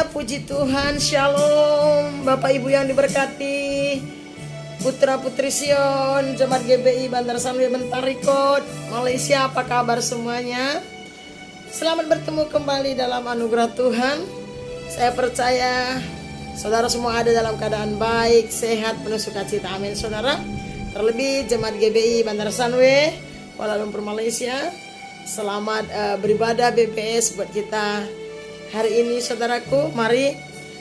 puji Tuhan, shalom Bapak Ibu yang diberkati, Putra Putri Sion, Jemaat GBI Bandar Sanwe Bentarikot, Malaysia, apa kabar semuanya? Selamat bertemu kembali dalam anugerah Tuhan. Saya percaya saudara semua ada dalam keadaan baik, sehat, penuh sukacita, amin saudara. Terlebih Jemaat GBI Bandar Sanwe, Kuala Lumpur, Malaysia. Selamat beribadah BPS buat kita hari ini saudaraku. Mari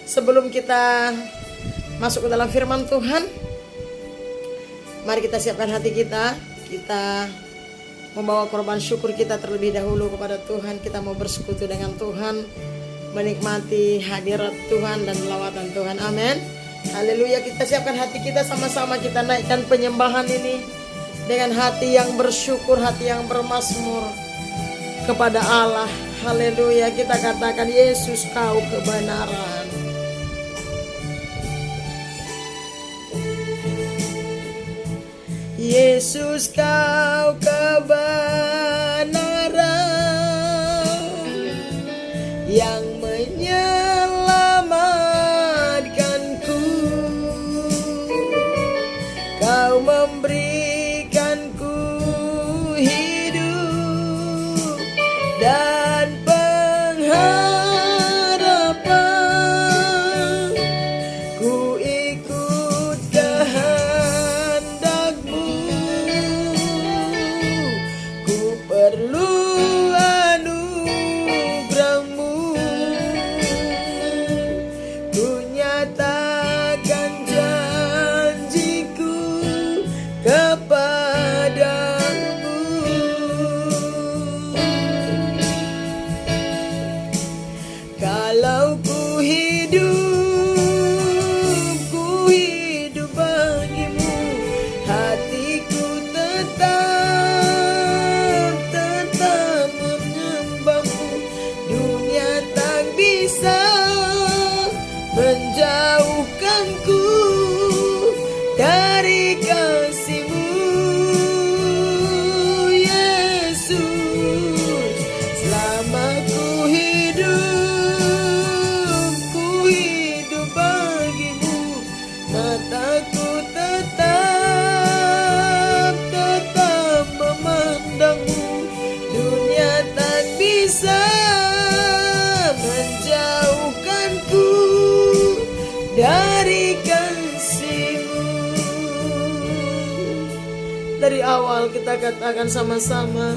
sebelum kita masuk ke dalam firman Tuhan, mari kita siapkan hati kita. Kita membawa korban syukur kita terlebih dahulu kepada Tuhan. Kita mau bersekutu dengan Tuhan, menikmati hadirat Tuhan dan lawatan Tuhan. Amin. Haleluya. Kita siapkan hati kita, sama-sama kita naikkan penyembahan ini dengan hati yang bersyukur, hati yang bermazmur kepada Allah. Haleluya. Kita katakan, Yesus kau kebenaran. Yesus kau kebenaran yang menyelamatkanku. Kau memberikanku hidup dan pengharapan. Ku ikut kehendak-Mu. Ku perlu anugerah-Mu. Ku nyatakan janjiku kepada-Mu. Kalau ku hidup bagi-Mu. Hatiku tetap menyembah-Mu. Dunia tak bisa menjauhkanku dari kasih-Mu. Yesus, selama ku hidup bagi-Mu. Mataku tetap memandang-Mu. Dunia tak bisa menjauhkanku dari kasih-Mu. Dari awal kita katakan sama-sama,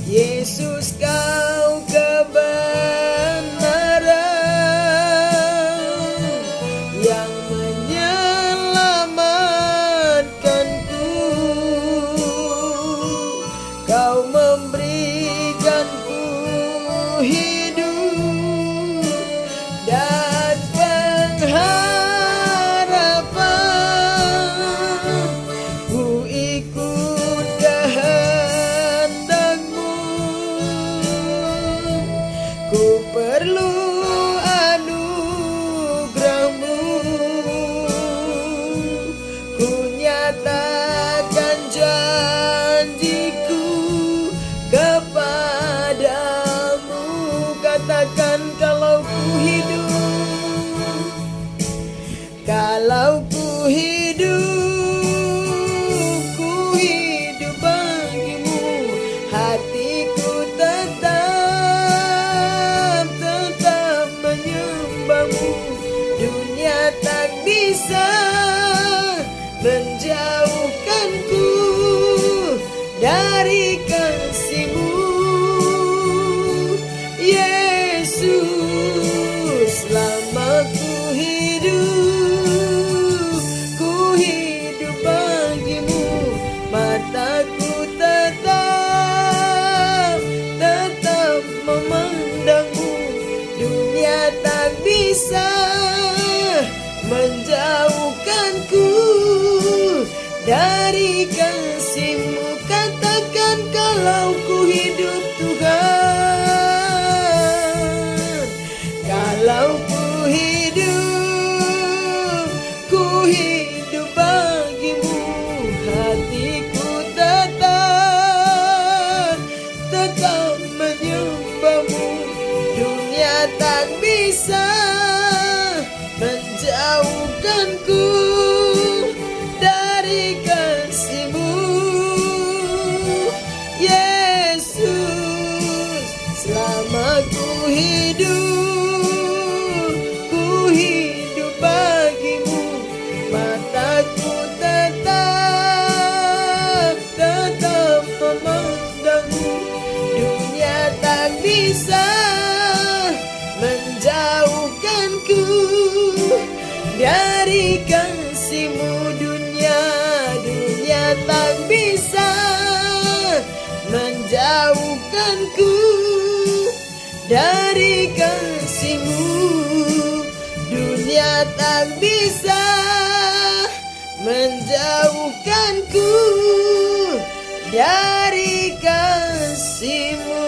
Yesus kau kebenaran yang menyelamatkanku. Kau memberikanku hidup dan pengharapan. Ku ikut kehendak-Mu. Ku perlu anugerah-Mu. Ku nyatakan janjiku kepada-Mu. Katakan, kalau ku hidup bagi-Mu. Hatiku tetap menyembah-Mu. Dunia tak bisa menjauhkanku dari kasih-Mu. Yesus, selama ku hidup bagi-Mu. Mataku tetap memandang-Mu. Dunia tak bisa menjauhkanku dari kasih-Mu. Katakan, kalau ku hidup Tuhan. Kalau ku hidup bagi-Mu. Hatiku tetap menyembah-Mu. Dunia tak bisa menjauhkanku dari kasih-Mu. Yesus, selama ku hidup bagimu. Mataku tetap memandangmu. Dunia tak bisa menjauhkanku dari kasih-Mu. Dunia tak bisa menjauhkanku dari kasih-Mu. Dunia tak bisa menjauhkanku dari kasih-Mu.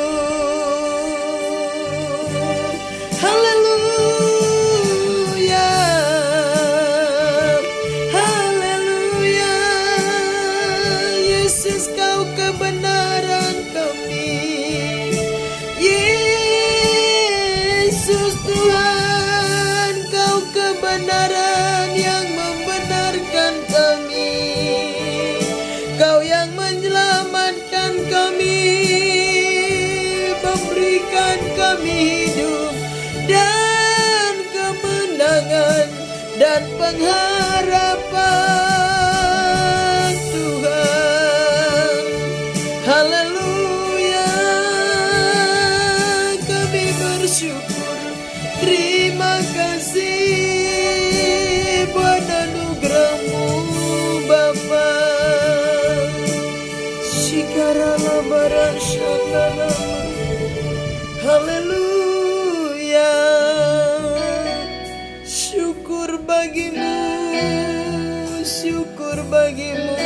Haleluya, haleluya. Yesus, Kau kebenaran kami. Yesus Tuhan, Kau kebenaran yang membenarkan kami. Kau yang menyelamatkan kami, memberikan kami hidup dan kemenangan dan pengharapan, Tuhan. Haleluya, kami bersyukur. Terima kasih buat anugerah-Mu, Bapa. Shikarala barashalala. Haleluya, syukur bagimu, syukur bagimu.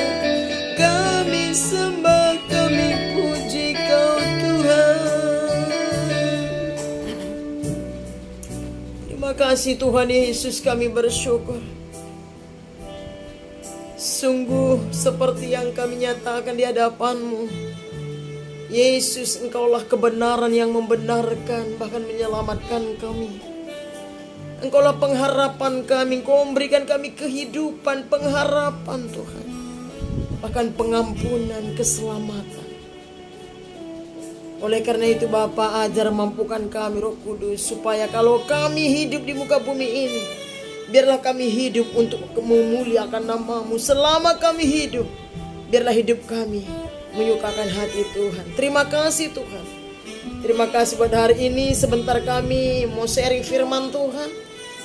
Kami sembah, kami puji Kau, Tuhan. Terima kasih Tuhan Yesus, kami bersyukur. Sungguh seperti yang kami nyatakan di hadapan-Mu, Yesus, Engkaulah kebenaran yang membenarkan, bahkan menyelamatkan kami. Engkaulah pengharapan kami. Engkau memberikan kami kehidupan, pengharapan, Tuhan, bahkan pengampunan, keselamatan. Oleh karena itu Bapa, ajar mampukan kami Roh Kudus, supaya kalau kami hidup di muka bumi ini, biarlah kami hidup untuk memuliakan nama-Mu. Selama kami hidup, biarlah hidup kami menyukakan hati Tuhan. Terima kasih Tuhan. Terima kasih pada hari ini. Sebentar kami mau sharing firman Tuhan.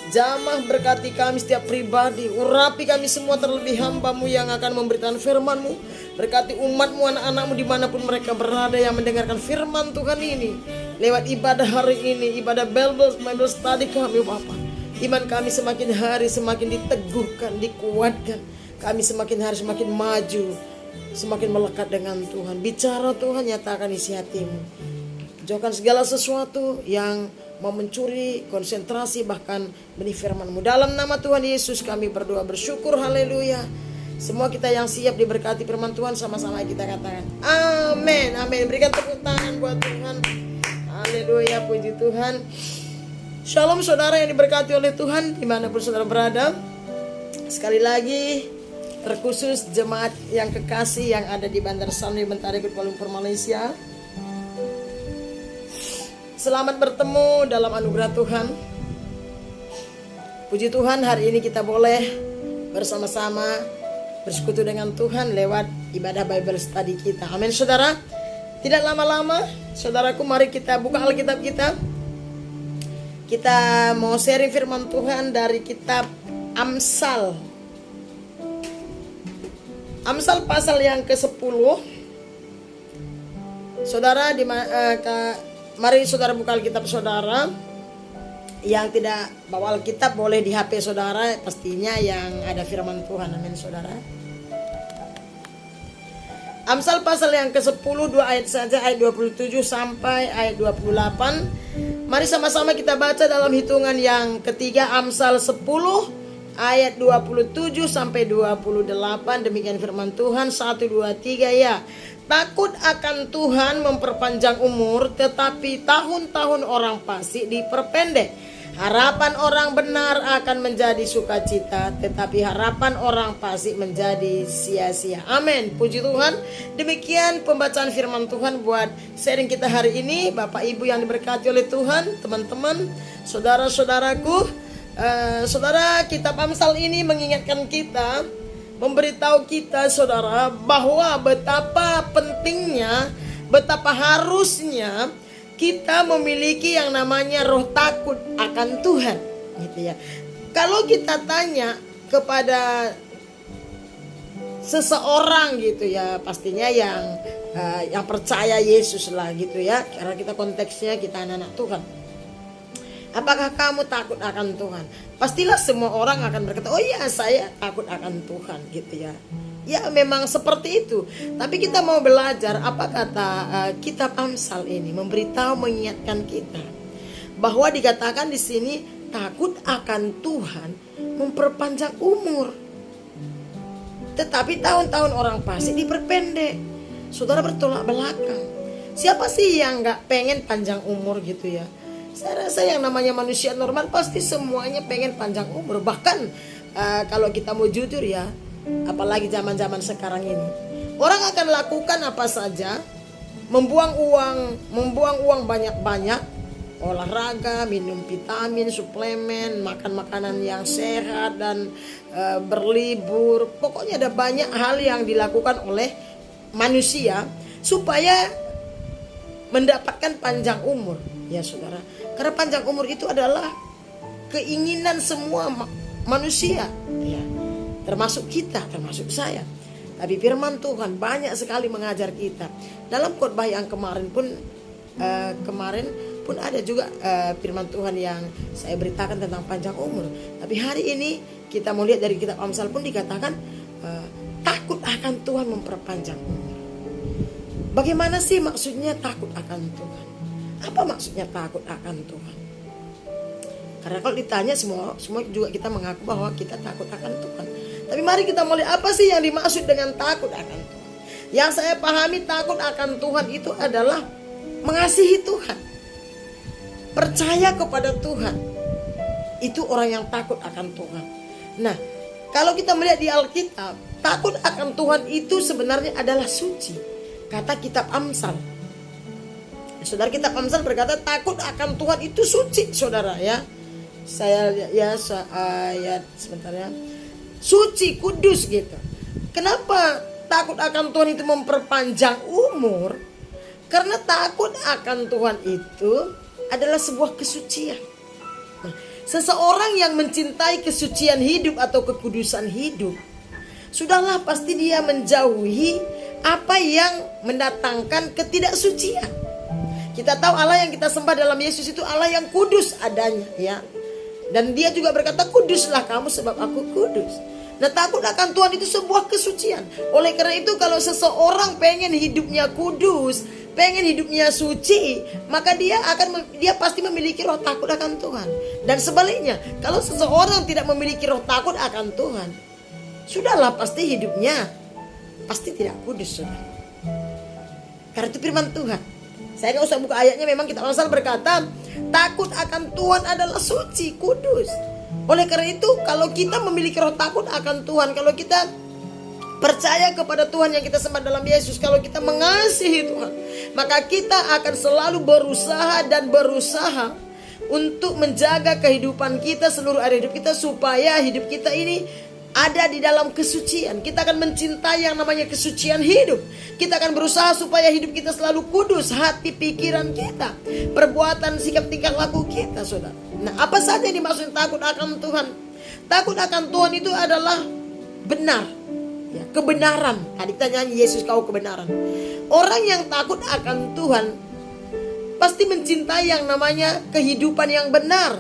Jamah berkati kami setiap pribadi. Urapi kami semua, terlebih hamba-Mu yang akan memberikan firman-Mu. Berkati umat-Mu, anak-anak-Mu dimanapun mereka berada yang mendengarkan firman Tuhan ini. Lewat ibadah hari ini, ibadah Bible study kami Bapa. Iman kami semakin hari semakin diteguhkan, dikuatkan. Kami semakin hari semakin maju, semakin melekat dengan Tuhan. Bicara Tuhan, nyatakan isi hati-Mu. Jauhkan segala sesuatu yang mau mencuri konsentrasi bahkan benih firman-Mu. Dalam nama Tuhan Yesus kami berdoa bersyukur, haleluya. Semua kita yang siap diberkati firman Tuhan, sama-sama kita katakan amin, amin. Berikan tepuk tangan buat Tuhan. Haleluya, puji Tuhan. Shalom saudara yang diberkati oleh Tuhan dimanapun saudara berada. Sekali lagi terkhusus jemaat yang kekasih yang ada di Bandar Sunway Bentarikut, Kuala Lumpur, Malaysia. Selamat bertemu dalam anugerah Tuhan. Puji Tuhan, hari ini kita boleh bersama-sama bersekutu dengan Tuhan lewat ibadah Bible study kita. Amin saudara. Tidak lama-lama saudaraku, mari kita buka Alkitab kita. Kita mau sharing firman Tuhan dari kitab Amsal. Amsal pasal yang ke-10. Saudara, mari saudara buka Alkitab saudara. Yang tidak bawa Alkitab boleh di HP saudara, pastinya yang ada firman Tuhan. Amin saudara. Amsal pasal yang ke-10, 2 ayat saja, ayat 27 sampai ayat 28. Mari sama-sama kita baca dalam hitungan yang ketiga. Amsal 10 ayat 27 sampai 28. Demikian firman Tuhan. 1, 2, 3 ya. Takut akan Tuhan memperpanjang umur, tetapi tahun-tahun orang fasik diperpendek. Harapan orang benar akan menjadi sukacita, tetapi harapan orang fasik menjadi sia-sia. Amin. Puji Tuhan. Demikian pembacaan firman Tuhan buat sharing kita hari ini. Bapak Ibu yang diberkati oleh Tuhan, teman-teman, saudara-saudaraku, saudara, kitab Amsal ini mengingatkan kita, memberitahu kita, saudara, bahwa betapa pentingnya, betapa harusnya kita memiliki yang namanya roh takut akan Tuhan, gitu ya. Kalau kita tanya kepada seseorang gitu ya, pastinya yang percaya Yesus lah gitu ya, karena kita konteksnya kita anak-anak Tuhan. Apakah kamu takut akan Tuhan? Pastilah semua orang akan berkata, oh iya saya takut akan Tuhan gitu ya. Ya memang seperti itu. Tapi kita mau belajar apa kata kitab Amsal ini memberitahu, mengingatkan kita bahwa dikatakan di sini takut akan Tuhan memperpanjang umur, tetapi tahun-tahun orang fasik diperpendek. Saudara bertolak belakang. Siapa sih yang gak pengen panjang umur gitu ya? Saya rasa yang namanya manusia normal pasti semuanya pengen panjang umur. Bahkan kalau kita mau jujur ya, apalagi zaman-zaman sekarang ini, orang akan lakukan apa saja, membuang uang banyak-banyak, olahraga, minum vitamin, suplemen, makan makanan yang sehat, dan berlibur. Pokoknya ada banyak hal yang dilakukan oleh manusia supaya mendapatkan panjang umur, ya saudara. Karena panjang umur itu adalah keinginan semua manusia, ya. Termasuk kita, termasuk saya. Tapi firman Tuhan banyak sekali mengajar kita. Dalam khotbah yang kemarin pun ada juga firman Tuhan yang saya beritakan tentang panjang umur. Tapi hari ini kita mau lihat dari kitab Amsal pun dikatakan takut akan Tuhan memperpanjang umur. Bagaimana sih maksudnya takut akan Tuhan? Apa maksudnya takut akan Tuhan? Karena kalau ditanya semua juga kita mengaku bahwa kita takut akan Tuhan. Tapi mari kita melihat apa sih yang dimaksud dengan takut akan Tuhan. Yang saya pahami takut akan Tuhan itu adalah mengasihi Tuhan, percaya kepada Tuhan. Itu orang yang takut akan Tuhan. Nah, kalau kita melihat di Alkitab, takut akan Tuhan itu sebenarnya adalah suci. Kata kitab Amsal. Saudara, kitab Amsal berkata takut akan Tuhan itu suci, saudara ya. Saya ayat sebentar ya. Suci, kudus gitu. Kenapa takut akan Tuhan itu memperpanjang umur? Karena takut akan Tuhan itu adalah sebuah kesucian. Nah, seseorang yang mencintai kesucian hidup atau kekudusan hidup, sudahlah pasti dia menjauhi apa yang mendatangkan ketidaksucian. Kita tahu Allah yang kita sembah dalam Yesus itu Allah yang kudus adanya, ya. Dan dia juga berkata, kuduslah kamu sebab aku kudus. Nah, takut akan Tuhan itu sebuah kesucian. Oleh karena itu kalau seseorang pengen hidupnya kudus, pengen hidupnya suci, maka dia pasti memiliki roh takut akan Tuhan. Dan sebaliknya, kalau seseorang tidak memiliki roh takut akan Tuhan, sudahlah pasti hidupnya pasti tidak kudus, saudara. Karena itu firman Tuhan. Saya gak usah buka ayatnya, memang kitab Amsal berkata takut akan Tuhan adalah suci, kudus. Oleh karena itu kalau kita memiliki roh takut akan Tuhan, kalau kita percaya kepada Tuhan yang kita sembah dalam Yesus, kalau kita mengasihi Tuhan, maka kita akan selalu berusaha untuk menjaga kehidupan kita, seluruh area hidup kita, supaya hidup kita ini ada di dalam kesucian. Kita akan mencintai yang namanya kesucian hidup. Kita akan berusaha supaya hidup kita selalu kudus, hati, pikiran kita, perbuatan, sikap, tingkah laku kita, saudara. Nah, apa saja yang dimaksud takut akan Tuhan? Takut akan Tuhan itu adalah benar, ya, kebenaran. Tadi kita nyanyi Yesus kau kebenaran. Orang yang takut akan Tuhan pasti mencintai yang namanya kehidupan yang benar.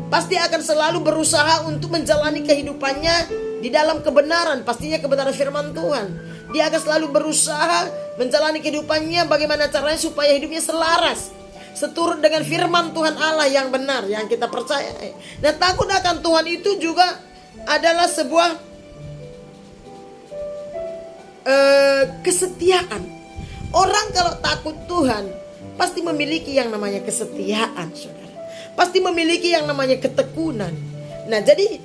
Pasti akan selalu berusaha untuk menjalani kehidupannya di dalam kebenaran, pastinya kebenaran firman Tuhan. Dia akan selalu berusaha menjalani kehidupannya bagaimana caranya supaya hidupnya selaras, seturut dengan firman Tuhan Allah yang benar, yang kita percaya. Nah, takut akan Tuhan itu juga adalah sebuah kesetiaan. Orang kalau takut Tuhan pasti memiliki yang namanya kesetiaan, saudara. Pasti memiliki yang namanya ketekunan. Nah jadi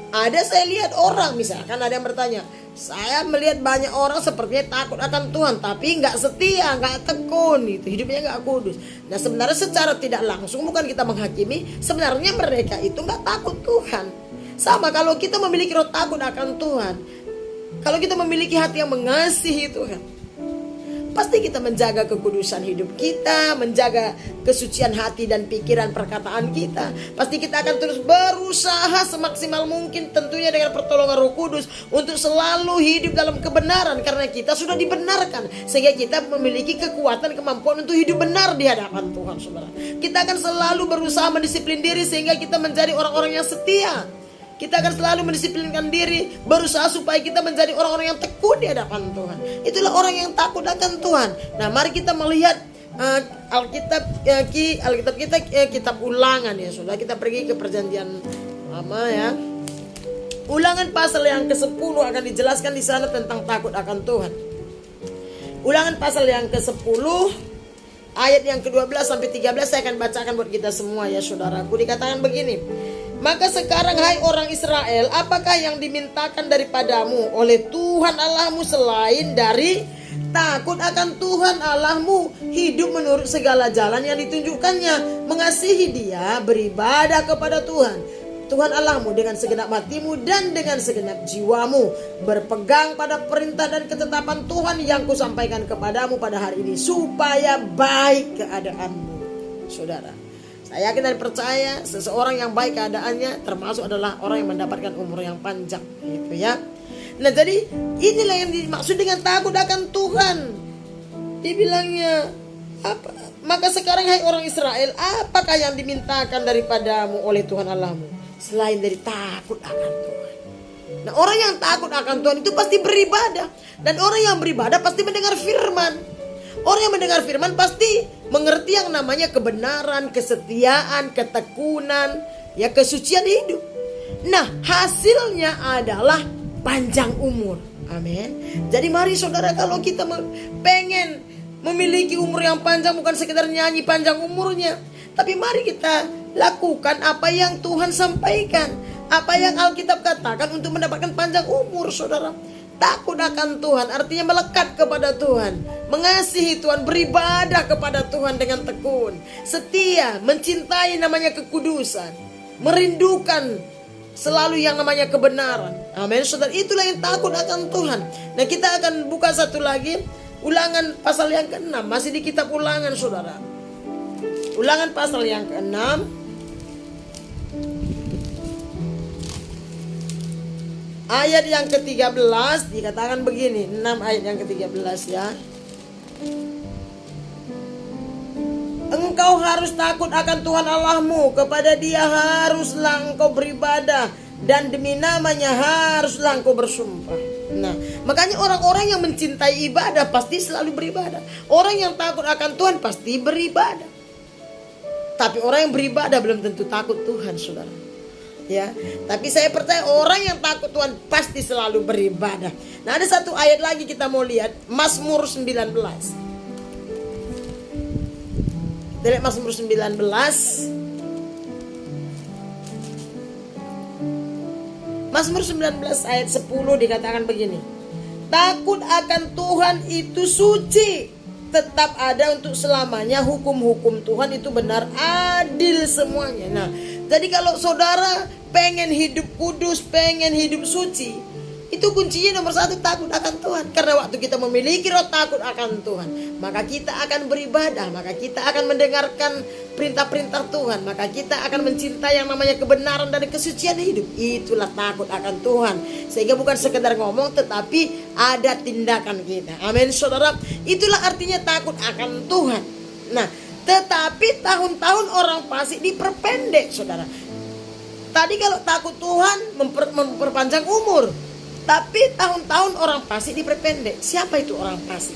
ada saya lihat orang, misalkan ada yang bertanya, saya melihat banyak orang sepertinya takut akan Tuhan tapi nggak setia, nggak tekun, gitu, hidupnya nggak kudus. Nah sebenarnya secara tidak langsung, bukan kita menghakimi, sebenarnya mereka itu nggak takut Tuhan. Sama kalau kita memiliki roh takut akan Tuhan, kalau kita memiliki hati yang mengasihi Tuhan, pasti kita menjaga kekudusan hidup kita, menjaga kesucian hati dan pikiran perkataan kita. Pasti kita akan terus berusaha semaksimal mungkin, tentunya dengan pertolongan Roh Kudus, untuk selalu hidup dalam kebenaran, karena kita sudah dibenarkan, sehingga kita memiliki kekuatan, kemampuan untuk hidup benar di hadapan Tuhan, saudara. Kita akan selalu berusaha mendisiplin diri sehingga kita menjadi orang-orang yang setia. Kita akan selalu mendisiplinkan diri, berusaha supaya kita menjadi orang-orang yang tekun di hadapan Tuhan. Itulah orang yang takut akan Tuhan. Nah, mari kita melihat Alkitab kita, kitab Ulangan ya, saudara. Kita pergi ke Perjanjian Lama ya. Ulangan pasal yang ke-10 akan dijelaskan di sana tentang takut akan Tuhan. Ulangan pasal yang ke-10 ayat yang ke-12 sampai 13 saya akan bacakan buat kita semua ya, saudaraku. Dikatakan begini. Maka sekarang hai orang Israel, apakah yang dimintakan daripadamu oleh Tuhan Allahmu selain dari takut akan Tuhan Allahmu, hidup menurut segala jalan yang ditunjukkannya, mengasihi Dia, beribadah kepada Tuhan Allahmu dengan segenap hatimu dan dengan segenap jiwamu, berpegang pada perintah dan ketetapan Tuhan yang kusampaikan kepadamu pada hari ini, supaya baik keadaanmu. Saudara, saya yakin dan percaya seseorang yang baik keadaannya termasuk adalah orang yang mendapatkan umur yang panjang, gitu ya. Nah jadi inilah yang dimaksud dengan takut akan Tuhan. Dibilangnya apa? Maka sekarang hai orang Israel, apakah yang dimintakan daripadamu oleh Tuhan Allahmu selain dari takut akan Tuhan? Nah orang yang takut akan Tuhan itu pasti beribadah, dan orang yang beribadah pasti mendengar firman. Orang yang mendengar firman pasti mengerti yang namanya kebenaran, kesetiaan, ketekunan, ya kesucian hidup. Nah hasilnya adalah panjang umur. Amin. Jadi mari saudara, kalau kita pengen memiliki umur yang panjang, bukan sekedar nyanyi panjang umurnya, tapi mari kita lakukan apa yang Tuhan sampaikan, apa yang Alkitab katakan untuk mendapatkan panjang umur, saudara. Takut akan Tuhan artinya melekat kepada Tuhan, mengasihi Tuhan, beribadah kepada Tuhan dengan tekun, setia, mencintai namanya kekudusan, merindukan selalu yang namanya kebenaran. Amin, saudara. Itulah yang takut akan Tuhan. Nah kita akan buka satu lagi, Ulangan pasal yang ke-6, masih di kitab Ulangan, saudara. Ulangan pasal yang ke-6 ayat yang ke-13 dikatakan begini. 6 ayat yang ke-13 ya. Engkau harus takut akan Tuhan Allahmu, kepada Dia haruslah engkau beribadah, dan demi namanya haruslah engkau bersumpah. Nah, makanya orang-orang yang mencintai ibadah pasti selalu beribadah. Orang yang takut akan Tuhan pasti beribadah. Tapi orang yang beribadah belum tentu takut Tuhan, saudara. Ya, tapi saya percaya orang yang takut Tuhan pasti selalu beribadah. Nah, ada satu ayat lagi kita mau lihat, Mazmur 19. Kita lihat Mazmur 19. Mazmur 19 ayat 10 dikatakan begini. Takut akan Tuhan itu suci, tetap ada untuk selamanya, hukum-hukum Tuhan itu benar, adil semuanya. Nah, jadi kalau saudara pengen hidup kudus, pengen hidup suci, itu kuncinya nomor 1 takut akan Tuhan. Karena waktu kita memiliki roh takut akan Tuhan, maka kita akan beribadah, maka kita akan mendengarkan perintah-perintah Tuhan, maka kita akan mencintai yang namanya kebenaran dan kesucian hidup. Itulah takut akan Tuhan. Sehingga bukan sekedar ngomong, tetapi ada tindakan kita. Amin, saudara. Itulah artinya takut akan Tuhan. Nah, tetapi tahun-tahun orang fasik diperpendek, saudara. Tadi kalau takut Tuhan memperpanjang umur, tapi tahun-tahun orang fasik diperpendek. Siapa itu orang fasik?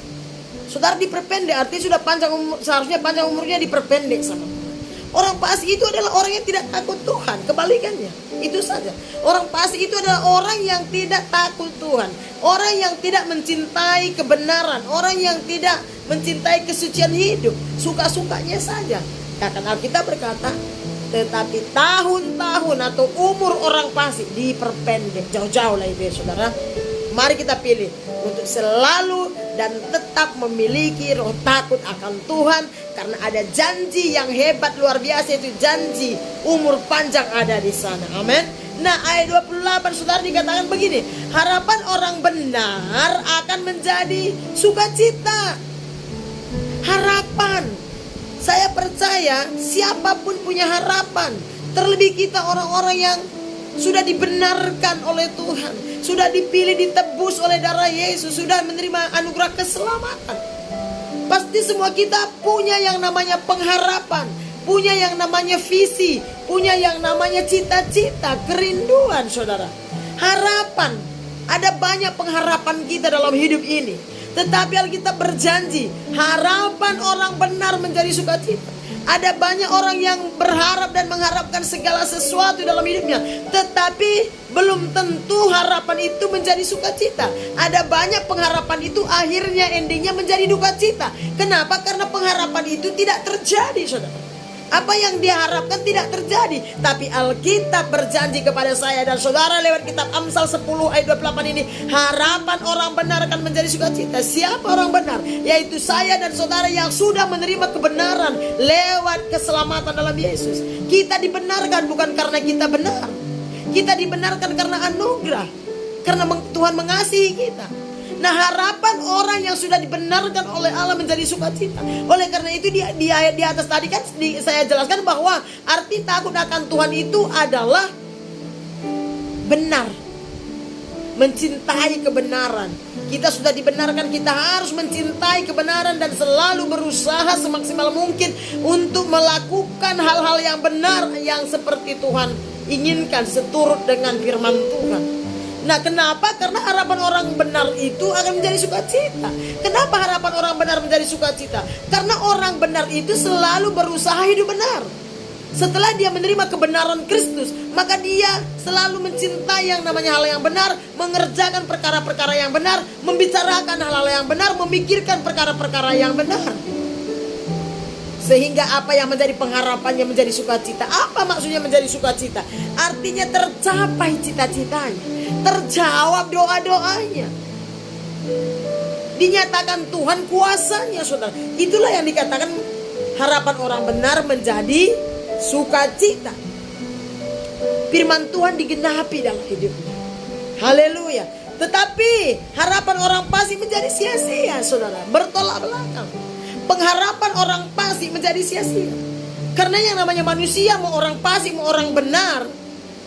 Saudara, diperpendek artinya sudah panjang umur, seharusnya panjang umurnya diperpendek sama Tuhan. Orang fasik itu adalah orang yang tidak takut Tuhan, kebalikannya. Itu saja. Orang fasik itu adalah orang yang tidak takut Tuhan, orang yang tidak mencintai kebenaran, orang yang tidak mencintai kesucian hidup, suka-sukanya saja. Bahkan Alkitab berkata, tetapi tahun-tahun atau umur orang fasik diperpendek. Jauh-jauh lah itu ya saudara. Mari kita pilih untuk selalu dan tetap memiliki roh takut akan Tuhan, karena ada janji yang hebat luar biasa, itu janji umur panjang ada di sana. Amin. Nah, ayat 28 saudara dikatakan begini, harapan orang benar akan menjadi sukacita. Harapan. Saya percaya siapapun punya harapan. Terlebih kita orang-orang yang sudah dibenarkan oleh Tuhan, sudah dipilih, ditebus oleh darah Yesus, sudah menerima anugerah keselamatan. Pasti semua kita punya yang namanya pengharapan, punya yang namanya visi, punya yang namanya cita-cita, kerinduan saudara. Harapan, ada banyak pengharapan kita dalam hidup ini. Tetapi Alkitab berjanji, harapan orang benar menjadi sukacita. Ada banyak orang yang berharap dan mengharapkan segala sesuatu dalam hidupnya, tetapi belum tentu harapan itu menjadi sukacita. Ada banyak pengharapan itu akhirnya endingnya menjadi duka cita. Kenapa? Karena pengharapan itu tidak terjadi saudara. Apa yang diharapkan tidak terjadi. Tapi Alkitab berjanji kepada saya dan saudara lewat kitab Amsal 10 ayat 28 ini, harapan orang benar akan menjadi sukacita. Siapa orang benar? Yaitu saya dan saudara yang sudah menerima kebenaran lewat keselamatan dalam Yesus. Kita dibenarkan bukan karena kita benar. Kita dibenarkan karena anugerah, karena Tuhan mengasihi kita. Nah, harapan orang yang sudah dibenarkan oleh Allah menjadi sukacita. Oleh karena itu di ayat di atas tadi kan saya jelaskan bahwa arti takut akan Tuhan itu adalah benar, mencintai kebenaran. Kita sudah dibenarkan, kita harus mencintai kebenaran dan selalu berusaha semaksimal mungkin untuk melakukan hal-hal yang benar yang seperti Tuhan inginkan, seturut dengan firman Tuhan. Nah, kenapa? Karena harapan orang benar itu akan menjadi sukacita. Kenapa harapan orang benar menjadi sukacita? Karena orang benar itu selalu berusaha hidup benar. Setelah dia menerima kebenaran Kristus, maka dia selalu mencintai yang namanya hal yang benar, mengerjakan perkara-perkara yang benar, membicarakan hal-hal yang benar, memikirkan perkara-perkara yang benar. Sehingga apa yang menjadi pengharapannya menjadi sukacita. Apa maksudnya menjadi sukacita? Artinya tercapai cita-citanya, terjawab doa-doanya, dinyatakan Tuhan kuasanya saudara. Itulah yang dikatakan harapan orang benar menjadi sukacita. Firman Tuhan digenapi dalam hidupnya. Haleluya. Tetapi harapan orang fasik menjadi sia-sia saudara, bertolak belakang. Pengharapan orang fasik menjadi sia-sia. Karena yang namanya manusia, mau orang fasik mau orang benar,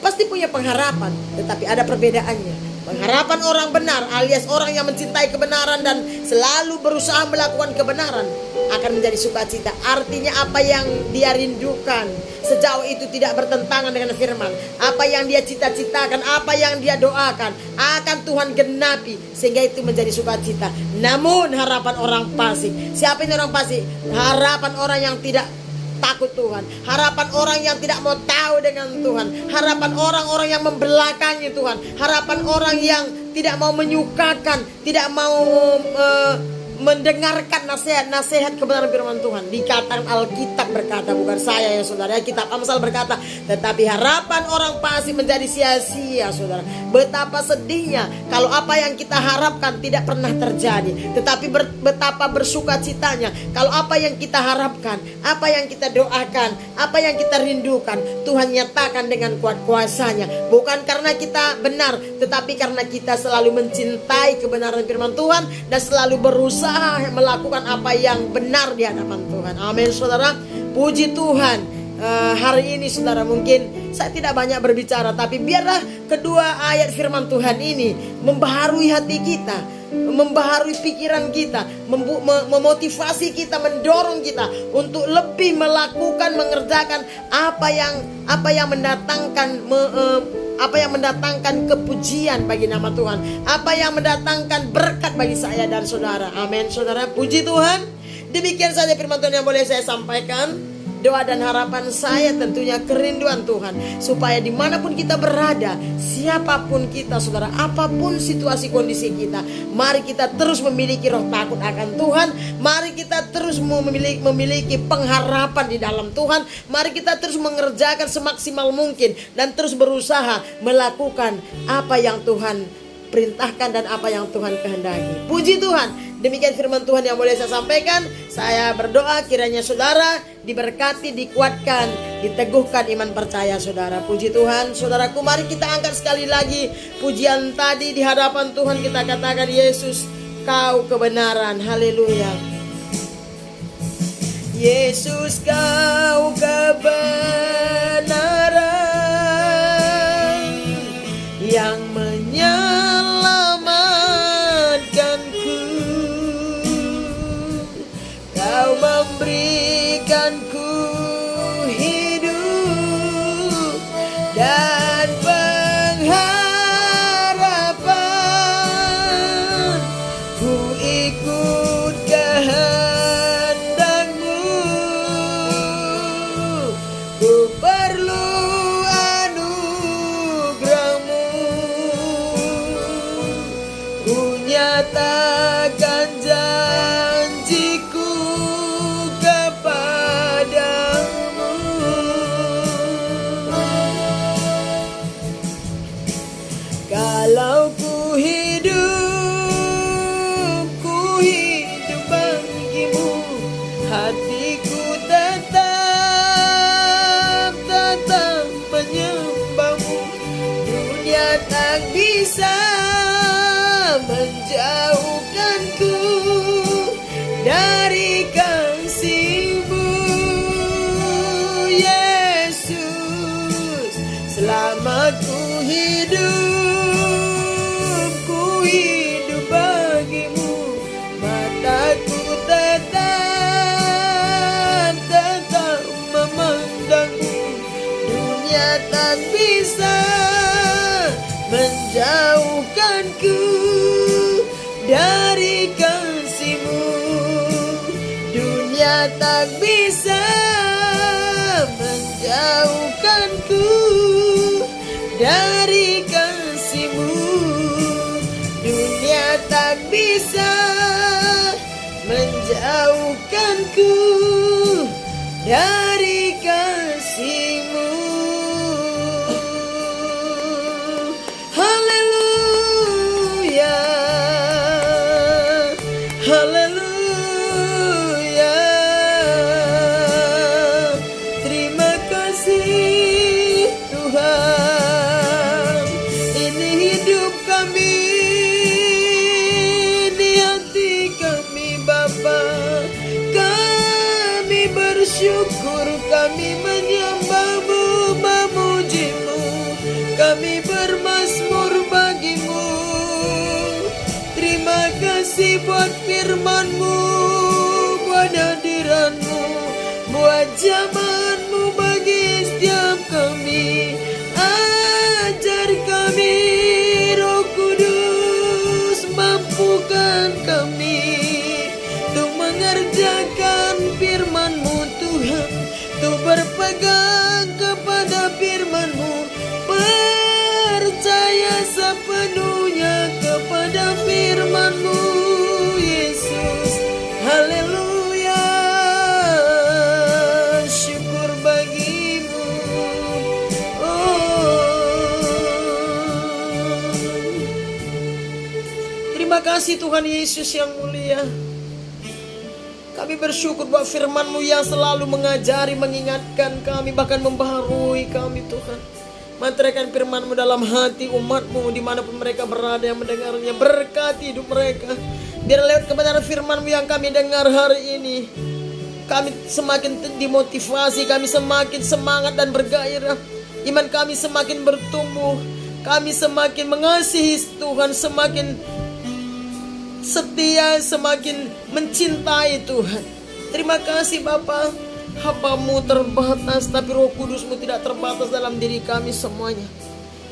pasti punya pengharapan. Tetapi ada perbedaannya. Pengharapan orang benar alias orang yang mencintai kebenaran dan selalu berusaha melakukan kebenaran akan menjadi sukacita. Artinya apa yang dia rindukan sejauh itu tidak bertentangan dengan firman. Apa yang dia cita-citakan, apa yang dia doakan akan Tuhan genapi, sehingga itu menjadi sukacita. Namun harapan orang fasik, siapa ini orang fasik? Harapan orang yang tidak takut Tuhan, harapan orang yang tidak mau tahu dengan Tuhan, harapan orang-orang yang membelakangi Tuhan, harapan orang yang tidak mau menyukakan, tidak mau mendengarkan nasihat-nasihat kebenaran firman Tuhan. Dikatakan Alkitab berkata, bukan saya ya saudara, kitab Amsal berkata, tetapi harapan orang fasik menjadi sia-sia saudara. Betapa sedihnya kalau apa yang kita harapkan tidak pernah terjadi. Tetapi betapa bersukacitanya kalau apa yang kita harapkan, apa yang kita doakan, apa yang kita rindukan, Tuhan nyatakan dengan kuat kuasanya. Bukan karena kita benar, tetapi karena kita selalu mencintai kebenaran firman Tuhan dan selalu berusaha melakukan apa yang benar di hadapan Tuhan. Amin saudara. Puji Tuhan. Hari ini saudara, mungkin saya tidak banyak berbicara, tapi biarlah kedua ayat firman Tuhan ini membaharui hati kita, membaharui pikiran kita, memotivasi kita, mendorong kita untuk lebih melakukan, mengerjakan apa yang mendatangkan kepujian bagi nama Tuhan, apa yang mendatangkan berkat bagi saya dan saudara. Amin saudara. Puji Tuhan. Demikian saja firman Tuhan yang boleh saya sampaikan. Doa dan harapan saya tentunya kerinduan Tuhan, supaya dimanapun kita berada, siapapun kita saudara, apapun situasi kondisi kita, mari kita terus memiliki roh takut akan Tuhan. Mari kita terus memiliki pengharapan di dalam Tuhan. Mari kita terus mengerjakan semaksimal mungkin dan terus berusaha melakukan apa yang Tuhan perintahkan dan apa yang Tuhan kehendaki. Puji Tuhan. Demikian firman Tuhan yang boleh saya sampaikan. Saya berdoa kiranya saudara diberkati, dikuatkan, diteguhkan iman percaya saudara. Puji Tuhan. Saudaraku, mari kita angkat sekali lagi pujian tadi di hadapan Tuhan. Kita katakan, Yesus, Kau kebenaran. Haleluya. Yesus, Kau kebenaran yang menyelamatkanku. Kau memberikanku hidup dan pengharapan. Ku ikut kehendak-Mu. Ku perlu anugerah-Mu. Ku nyatakan janjiku kepadamu. Kalau ku hidup bagimu. Hatiku tetap menyembah-Mu. Dunia tak bisa menjauhkanku dari kasih-Mu. Yesus, selama ku hidup bagimu. Mataku tetap memandang-Mu. Dunia tak bisa menjauhkanku dari kasih-Mu. Dunia tak bisa menjauhkanku dari kasih-Mu. Dunia tak bisa menjauhkanku dari kasih-Mu. Haleluya, haleluya. Terima kasih Tuhan. Ini hidup kami, ini hati kami Bapa. Kami bersyukur, kami menyembah-Mu, memuji-Mu. Kami bermazmur bagi-Mu. Terima kasih buat firman-Mu, buat hadiran-Mu, buat zaman-Mu bagi setiap kami. Ajar kami, Roh Kudus, mampukan kami untuk mengerjakan firman-Mu Tuhan, untuk berpegang kepada firman-Mu, percaya sepenuhnya kepada firman-Mu, Yesus. Haleluya, syukur bagi-Mu. Terima kasih Tuhan Yesus yang mulia. Kami bersyukur buat firman-Mu yang selalu mengajari, mengingatkan kami, bahkan membaharui kami Tuhan. Mantrakan firman-Mu dalam hati umat-Mu dimanapun mereka berada yang mendengarnya. Berkati hidup mereka. Biar lewat kebenaran firman-Mu yang kami dengar hari ini, kami semakin dimotivasi, kami semakin semangat dan bergairah. Iman kami semakin bertumbuh. Kami semakin mengasihi Tuhan, semakin setia, semakin mencintai Tuhan. Terima kasih Bapa. Hamba-Mu terbatas, tapi Roh Kudus-Mu tidak terbatas dalam diri kami semuanya.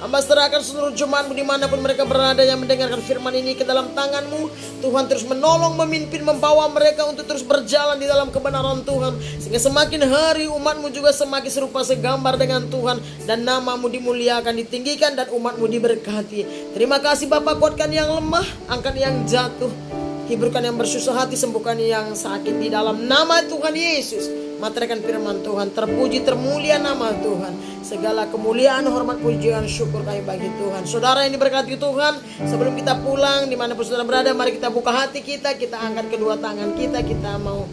Hamba serahkan seluruh jemaat-Mu dimanapun mereka berada yang mendengarkan firman ini ke dalam tangan-Mu. Tuhan terus menolong, memimpin, membawa mereka untuk terus berjalan di dalam kebenaran Tuhan. Sehingga semakin hari umat-Mu juga semakin serupa segambar dengan Tuhan. Dan nama-Mu dimuliakan, ditinggikan, dan umat-Mu diberkati. Terima kasih Bapa, kuatkan yang lemah, angkat yang jatuh, hiburkan yang bersusah hati, sembuhkan yang sakit di dalam nama Tuhan Yesus. Materaikan firman Tuhan, terpuji termulia nama Tuhan. Segala kemuliaan, hormat, pujian, syukur kami bagi Tuhan. Saudara yang diberkati Tuhan, sebelum kita pulang dimanapun saudara berada, mari kita buka hati kita, kita angkat kedua tangan kita, kita mau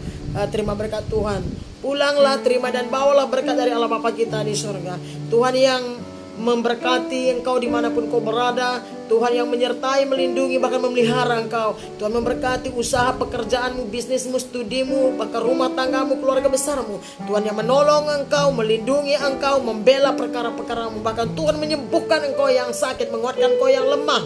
terima berkat Tuhan. Pulanglah, terima dan bawalah berkat dari Allah Bapa kita di surga. Tuhan yang memberkati engkau dimanapun kau berada. Tuhan yang menyertai, melindungi, bahkan memelihara engkau. Tuhan memberkati usaha, pekerjaanmu, bisnismu, studimu, bahkan rumah tanggamu, keluarga besarmu. Tuhan yang menolong engkau, melindungi engkau, membela perkara-perkaramu. Bahkan Tuhan menyembuhkan engkau yang sakit, menguatkan engkau yang lemah,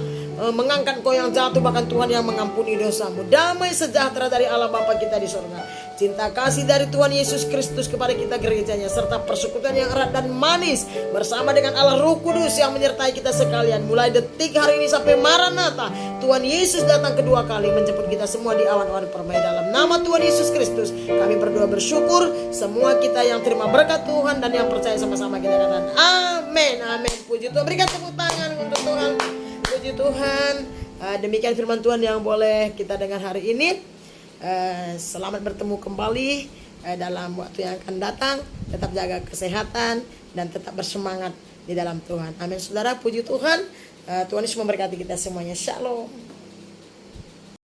mengangkat engkau yang jatuh. Bahkan Tuhan yang mengampuni dosamu. Damai sejahtera dari Allah Bapa kita di surga, cinta kasih dari Tuhan Yesus Kristus kepada kita gerejanya, serta persekutuan yang erat dan manis bersama dengan Allah Roh Kudus yang menyertai kita sekalian. Mulai detik hari ini sampai Maranatha, Tuhan Yesus datang kedua kali menjemput kita semua di awan-awan permai. Dalam nama Tuhan Yesus Kristus kami berdoa bersyukur. Semua kita yang terima berkat Tuhan dan yang percaya sama-sama kita katakan amin, amin. Puji Tuhan, berikan tepuk tangan untuk Tuhan. Puji Tuhan. Demikian firman Tuhan yang boleh kita dengar hari ini. Selamat bertemu kembali dalam waktu yang akan datang. Tetap jaga kesehatan dan tetap bersemangat di dalam Tuhan. Amin saudara, puji Tuhan. Tuhan Yesus memberkati kita semuanya. Shalom.